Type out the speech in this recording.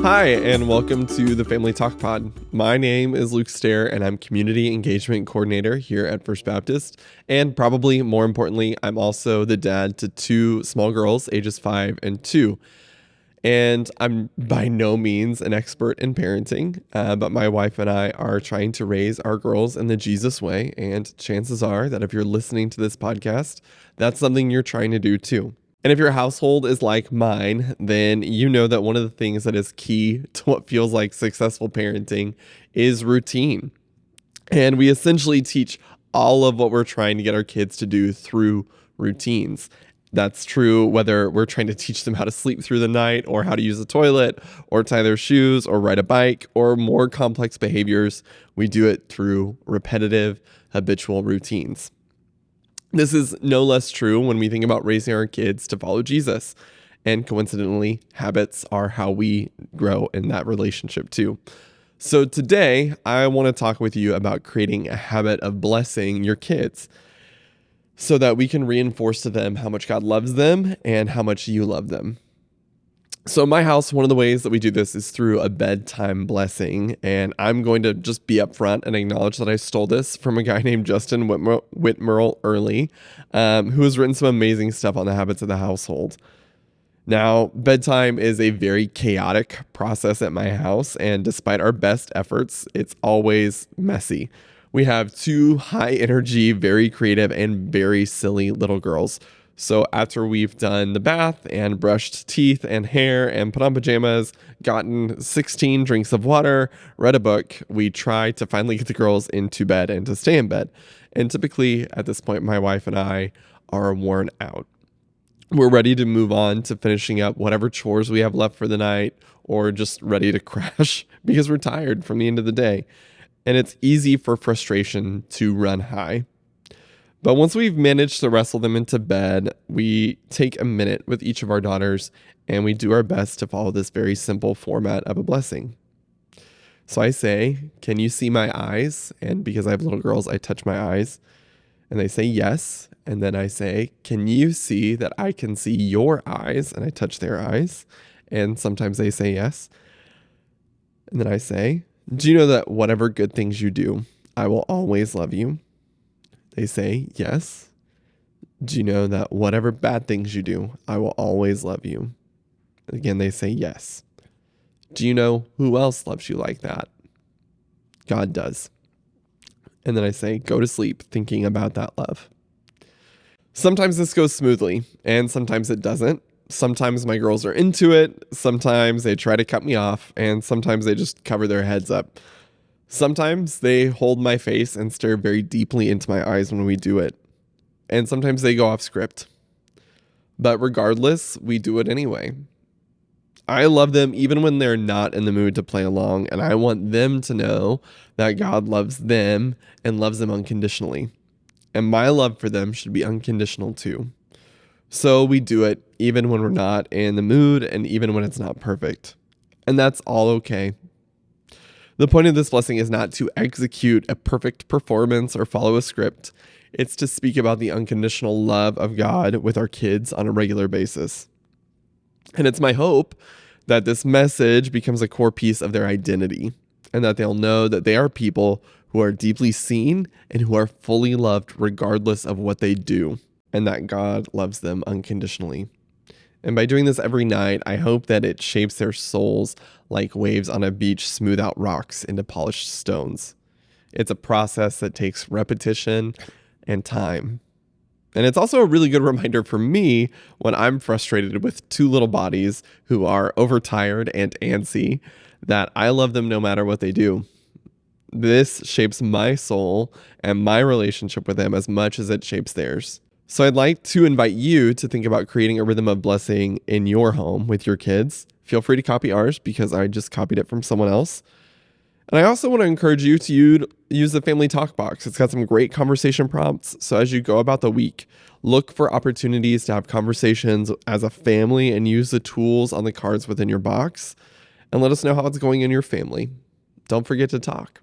Hi, and welcome to the Family Talk Pod. My name is Luke Stehr, and I'm Community Engagement Coordinator here at First Baptist. And probably more importantly, I'm also the dad to two small girls, ages 5 and 2. And I'm by no means an expert in parenting, but my wife and I are trying to raise our girls in the Jesus way. And chances are that if you're listening to this podcast, that's something you're trying to do too. And if your household is like mine, then you know that one of the things that is key to what feels like successful parenting is routine. And we essentially teach all of what we're trying to get our kids to do through routines. That's true whether we're trying to teach them how to sleep through the night or how to use the toilet or tie their shoes or ride a bike or more complex behaviors. We do it through repetitive, habitual routines. This is no less true when we think about raising our kids to follow Jesus. And coincidentally, habits are how we grow in that relationship too. So today, I want to talk with you about creating a habit of blessing your kids so that we can reinforce to them how much God loves them and how much you love them. So in my house, one of the ways that we do this is through a bedtime blessing. And I'm going to just be upfront and acknowledge that I stole this from a guy named Justin Whitmerle Early, who has written some amazing stuff on the habits of the household. Now, bedtime is a very chaotic process at my house, and despite our best efforts, it's always messy. We have two high energy, very creative, and very silly little girls. So after we've done the bath and brushed teeth and hair and put on pajamas, gotten 16 drinks of water, read a book, we try to finally get the girls into bed and to stay in bed. And typically at this point, my wife and I are worn out. We're ready to move on to finishing up whatever chores we have left for the night or just ready to crash because we're tired from the end of the day. And it's easy for frustration to run high. But once we've managed to wrestle them into bed, we take a minute with each of our daughters and we do our best to follow this very simple format of a blessing. So I say, "Can you see my eyes?" And because I have little girls, I touch my eyes and they say yes. And then I say, "Can you see that I can see your eyes?" And I touch their eyes. And sometimes they say yes. And then I say, "Do you know that whatever good things you do, I will always love you?" They say, "Yes." "Do you know that whatever bad things you do, I will always love you?" Again, they say, "Yes." "Do you know who else loves you like that?" "God does." And then I say, "Go to sleep thinking about that love." Sometimes this goes smoothly, and sometimes it doesn't. Sometimes my girls are into it. Sometimes they try to cut me off, and sometimes they just cover their heads up. Sometimes they hold my face and stare very deeply into my eyes when we do it. And sometimes they go off script. But regardless, we do it anyway. I love them even when they're not in the mood to play along, and I want them to know that God loves them and loves them unconditionally. And my love for them should be unconditional too. So we do it even when we're not in the mood and even when it's not perfect. And that's all okay. The point of this blessing is not to execute a perfect performance or follow a script. It's to speak about the unconditional love of God with our kids on a regular basis. And it's my hope that this message becomes a core piece of their identity and that they'll know that they are people who are deeply seen and who are fully loved regardless of what they do, and that God loves them unconditionally. And by doing this every night, I hope that it shapes their souls like waves on a beach smooth out rocks into polished stones. It's a process that takes repetition and time. And it's also a really good reminder for me when I'm frustrated with two little bodies who are overtired and antsy that I love them no matter what they do. This shapes my soul and my relationship with them as much as it shapes theirs. So I'd like to invite you to think about creating a rhythm of blessing in your home with your kids. Feel free to copy ours because I just copied it from someone else. And I also want to encourage you to use the Family Talk box. It's got some great conversation prompts. So as you go about the week, look for opportunities to have conversations as a family and use the tools on the cards within your box. And let us know how it's going in your family. Don't forget to talk.